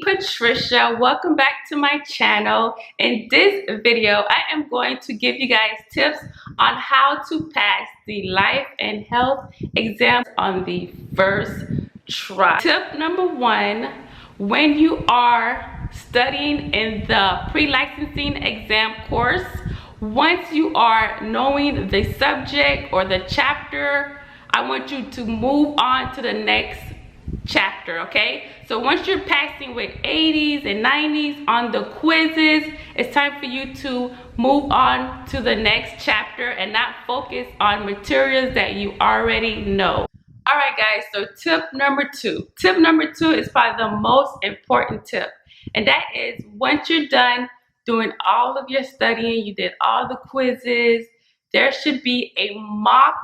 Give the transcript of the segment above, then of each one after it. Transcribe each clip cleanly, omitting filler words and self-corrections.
Patricia. Welcome back to my channel. In this video, I am going to give you guys tips on how to pass the life and health exams on the first try. Tip number one, when you are studying in the pre-licensing exam course, once you are knowing the subject or the chapter, I want you to move on to the next chapter, okay? So once you're passing with 80s and 90s on the quizzes, it's time for you to move on to the next chapter and not focus on materials that you already know. All right, guys, so tip number two. Tip number two is probably the most important tip, and that is once you're done doing all of your studying, you did all the quizzes, there should be a mock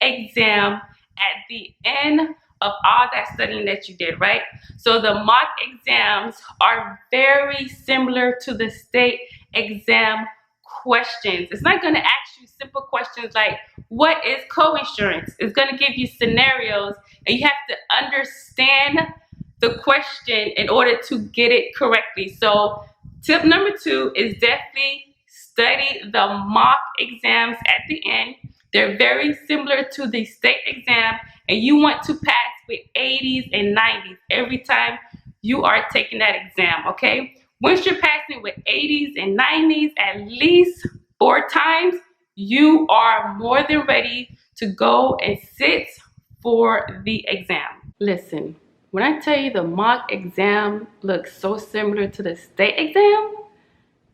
exam at the end of all that studying that you did, right? So the mock exams are very similar to the state exam questions. It's not going to ask you simple questions like, what is co-insurance? It's going to give you scenarios, and you have to understand the question in order to get it correctly. So tip number two is definitely study the mock exams at the end. They're very similar to the state exam, and you want to pass with 80s and 90s every time you are taking that exam, okay? Once you're passing with 80s and 90s at least 4 times, you are more than ready to go and sit for the exam. Listen, when I tell you the mock exam looks so similar to the state exam,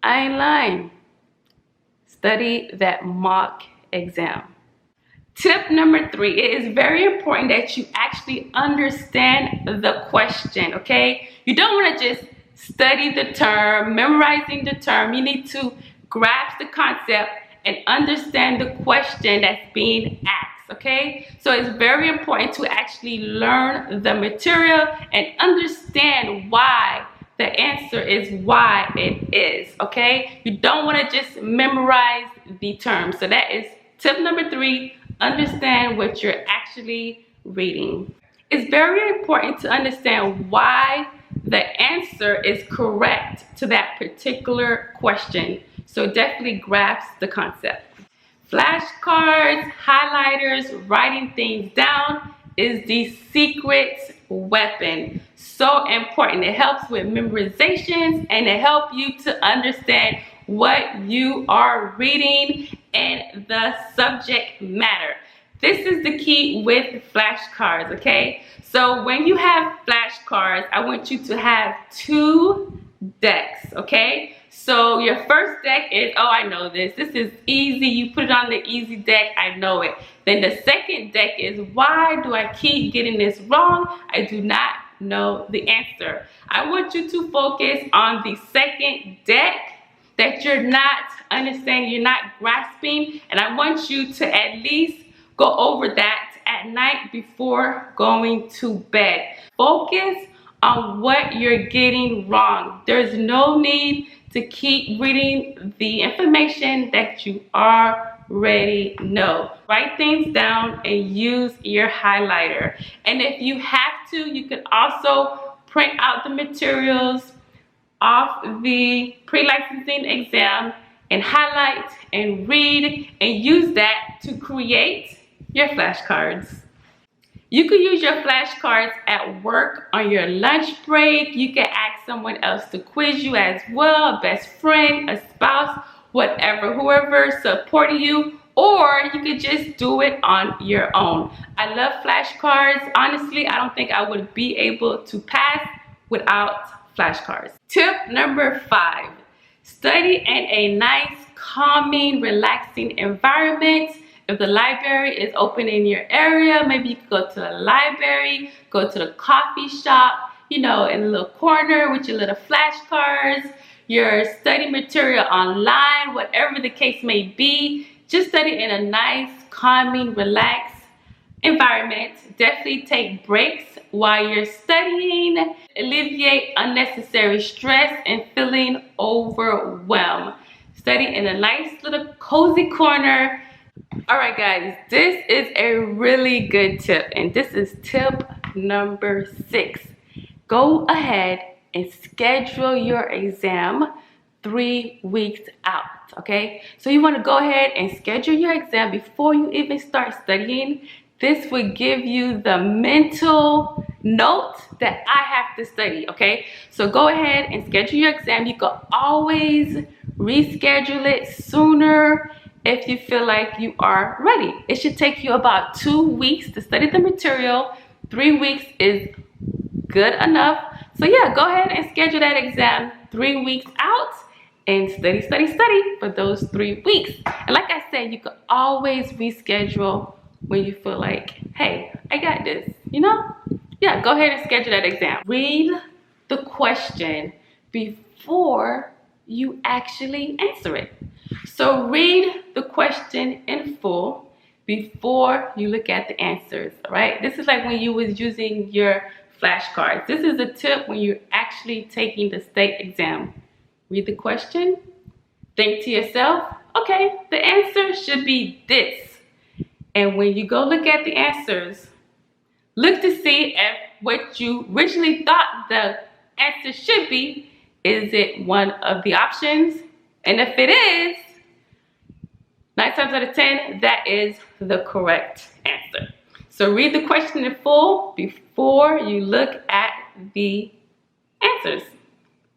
I ain't lying. Study that mock exam. Tip number three, it is very important that you actually understand the question, okay? You don't want to just study the term, memorizing the term. You need to grasp the concept and understand the question that's being asked, okay? So it's very important to actually learn the material and understand why the answer is why it is, okay? You don't want to just memorize the term. So that is tip number three. Understand what you're actually reading. It's very important to understand why the answer is correct to that particular question. So definitely grasp the concept. Flashcards, highlighters, writing things down is the secret weapon. So important. It helps with memorizations, and it helps you to understand what you are reading and the subject matter. This is the key with flashcards, okay? So when you have flashcards, I want you to have 2 decks, okay? So your first deck is, oh, I know this. This is easy. You put it on the easy deck. I know it. Then the second deck is, why do I keep getting this wrong? I do not know the answer. I want you to focus on the second deck that you're not understanding, you're not grasping, and I want you to at least go over that at night before going to bed. Focus on what you're getting wrong. There's no need to keep reading the information that you already know. Write things down and use your highlighter. And if you have to, you can also print out the materials off the pre-licensing exam and highlight and read and use that to create your flashcards. You could use your flashcards at work on your lunch break. You can ask someone else to quiz you as well, a best friend, a spouse, whatever, whoever supporting you, or you could just do it on your own. I love flashcards. Honestly, I don't think I would be able to pass without flashcards. Tip number 5, study in a nice, calming, relaxing environment. If the library is open in your area, maybe you could go to the library, go to the coffee shop, you know, in a little corner with your little flashcards, your study material online, whatever the case may be. Just study in a nice, calming, relaxed environment. Definitely take breaks while you're studying. Alleviate unnecessary stress and feeling overwhelmed. Study in a nice little cozy corner. All right, guys, this is a really good tip, and this is tip number 6. Go ahead and schedule your exam 3 weeks out, okay? So you want to go ahead and schedule your exam before you even start studying. This would give you the mental note that I have to study, okay? So go ahead and schedule your exam. You can always reschedule it sooner if you feel like you are ready. It should take you about 2 weeks to study the material. 3 weeks is good enough. So yeah, go ahead and schedule that exam 3 weeks out and study for those 3 weeks. And like I said, you can always reschedule when you feel like, hey, I got this, you know? Yeah, go ahead and schedule that exam. Read the question before you actually answer it. So read the question in full before you look at the answers, all right? This is like when you was using your flashcards. This is a tip when you're actually taking the state exam. Read the question, think to yourself, okay, the answer should be this. And when you go look at the answers, look to see if what you originally thought the answer should be, is it one of the options? And if it is, 9 times out of 10, that is the correct answer. So read the question in full before you look at the answers.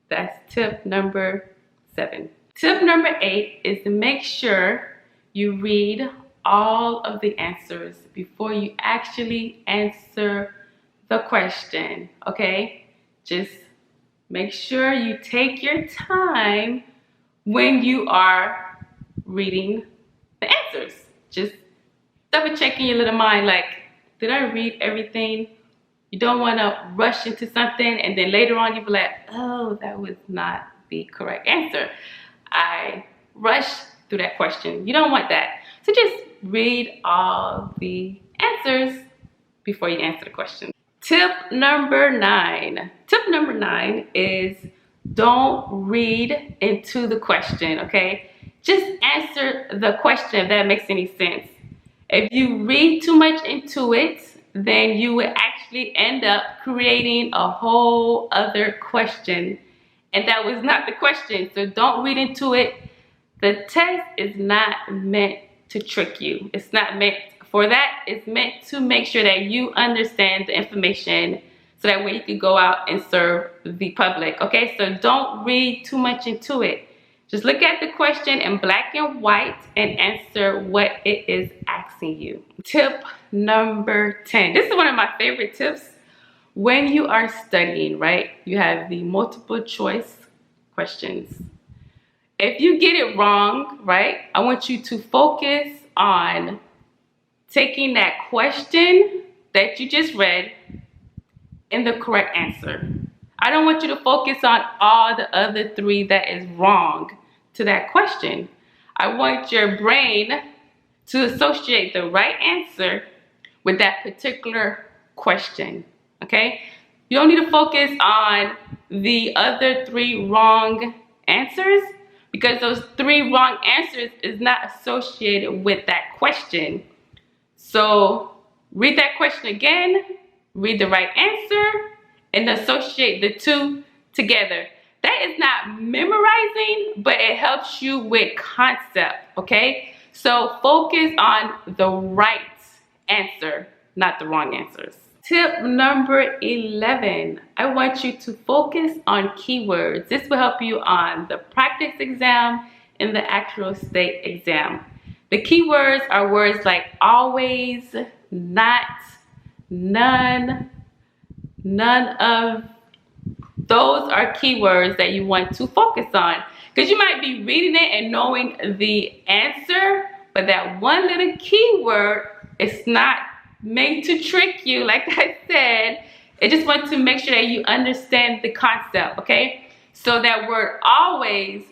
That's tip number 7. Tip number 8 is to make sure you read all of the answers before you actually answer the question, okay? Just make sure you take your time when you are reading the answers. Just double check in your little mind, like, did I read everything? You don't want to rush into something and then later on you be like, oh, that was not the correct answer. I rushed through that question. You don't want that. So just read all the answers before you answer the question. Tip number 9. Tip number 9 is don't read into the question, okay? Just answer the question if that makes any sense. If you read too much into it, then you would actually end up creating a whole other question. And that was not the question. So don't read into it. The test is not meant to trick you. It's not meant for that. It's meant to make sure that you understand the information so that way you can go out and serve the public. Okay, so don't read too much into it. Just look at the question in black and white and answer what it is asking you. Tip number 10. This is one of my favorite tips. When you are studying, right, you have the multiple choice questions. If you get it wrong, right, I want you to focus on taking that question that you just read and the correct answer. I don't want you to focus on all the other 3 that is wrong to that question. I want your brain to associate the right answer with that particular question, okay? You don't need to focus on the other 3 wrong answers because those 3 wrong answers is not associated with that question. So read that question again, read the right answer, and associate the 2 together. That is not memorizing, but it helps you with concept, okay? So focus on the right answer, not the wrong answers. Tip number 11, I want you to focus on keywords. This will help you on the practice exam and the actual state exam. The keywords are words like always, not, none, none of. Those are keywords that you want to focus on because you might be reading it and knowing the answer, but that one little keyword is not made to trick you. Like I said, it just wants to make sure that you understand the concept, okay? So that word always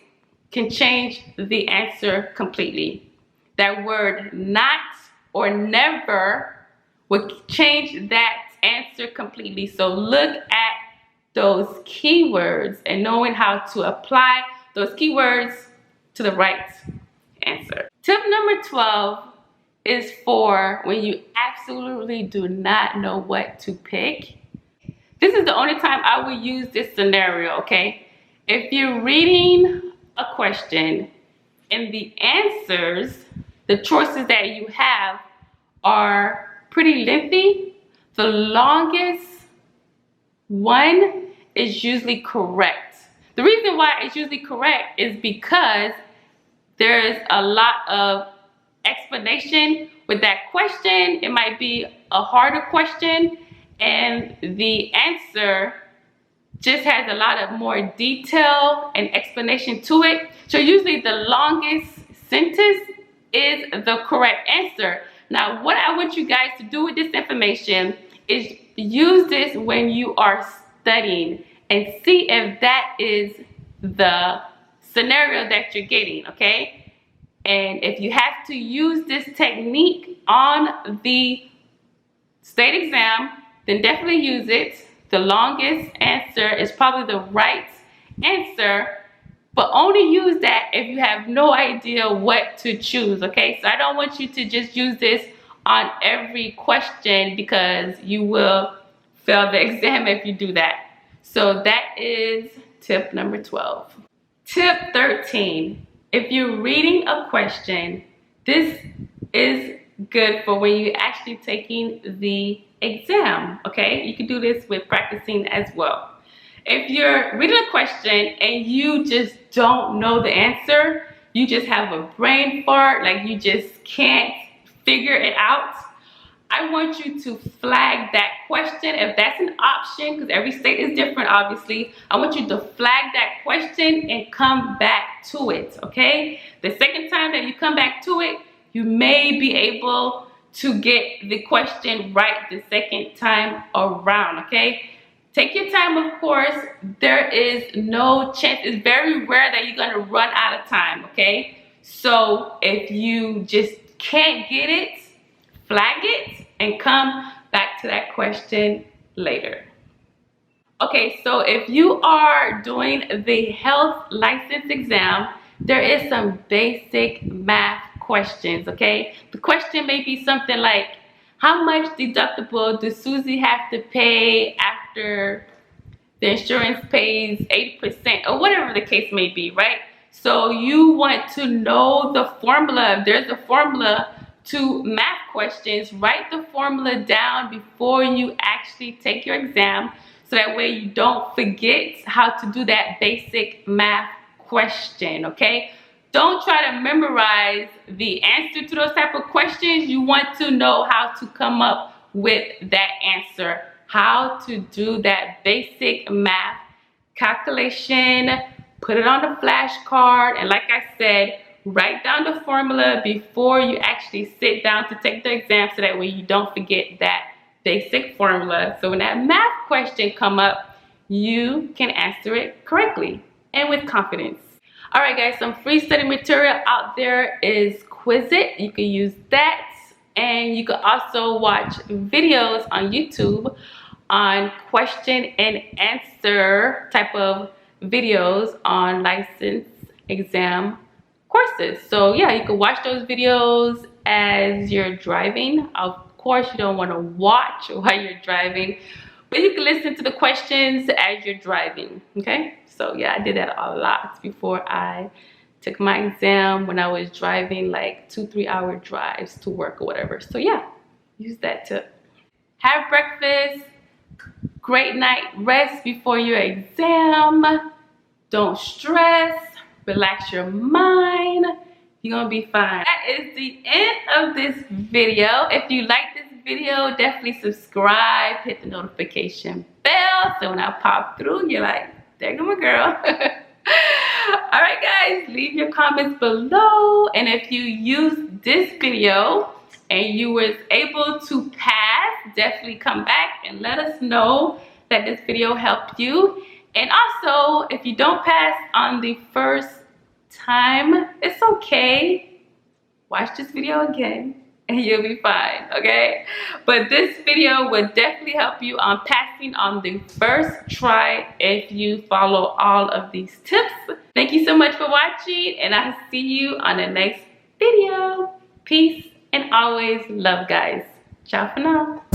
can change the answer completely. That word not or never would change that answer completely. So look at those keywords and knowing how to apply those keywords to the right answer. Tip number 12 is for when you absolutely do not know what to pick. This is the only time I will use this scenario, okay? If you're reading a question and the answers, the choices that you have are pretty lengthy, the longest one is usually correct. The reason why it's usually correct is because there's a lot of explanation with that question. It might be a harder question and the answer just has a lot of more detail and explanation to it. So usually the longest sentence is the correct answer. Now, what I want you guys to do with this information is use this when you are studying and see if that is the scenario that you're getting, okay? And if you have to use this technique on the state exam, then definitely use it. The longest answer is probably the right answer, but only use that if you have no idea what to choose, okay? So I don't want you to just use this on every question because you will fail the exam if you do that. So that is tip number 12. Tip 13, if you're reading a question, this is good for when you're actually taking the exam, okay? You can do this with practicing as well. If you're reading a question and you just don't know the answer, you just have a brain fart, like you just can't figure it out, I want you to flag that question if that's an option, because every state is different, obviously. I want you to flag that question and come back to it, okay? The second time that you come back to it, you may be able to get the question right the second time around, okay? Take your time, of course. There is no chance, it's very rare that you're gonna run out of time, okay? So if you just can't get it, flag it and come back to that question later. Okay, so if you are doing the health license exam, there is some basic math questions, okay? The question may be something like, how much deductible does Susie have to pay after the insurance pays 80%, or whatever the case may be, right? So you want to know the formula. If there's a formula to math questions, write the formula down before you actually take your exam, so that way you don't forget how to do that basic math question, okay? Don't try to memorize the answer to those type of questions. You want to know how to come up with that answer, how to do that basic math calculation, put it on a flashcard, and like I said, write down the formula before you actually sit down to take the exam, so that way you don't forget that basic formula. So when that math question come up, you can answer it correctly and with confidence. All right, guys, some free study material out there is Quizlet. You can use that, and you can also watch videos on YouTube on question and answer type of videos on license exam courses. So yeah, you can watch those videos as you're driving. Of course, you don't want to watch while you're driving, but you can listen to the questions as you're driving, okay? So yeah, I did that a lot before I took my exam, when I was driving like 2-3 hour drives to work or whatever. So yeah, use that tip. Have breakfast, great night rest before your exam. Don't stress, relax your mind. You're gonna be fine. That is the end of this video. If you like this video, definitely subscribe, hit the notification bell, so when I pop through, you're like, there go my girl. All right, guys, leave your comments below, and if you use this video and you was able to pass, definitely come back and let us know that this video helped you. And also, if you don't pass on the first time, it's okay. Watch this video again and you'll be fine, okay? But this video will definitely help you on passing on the first try if you follow all of these tips. Thank you so much for watching, and I'll see you on the next video. Peace and always love, guys. Ciao for now.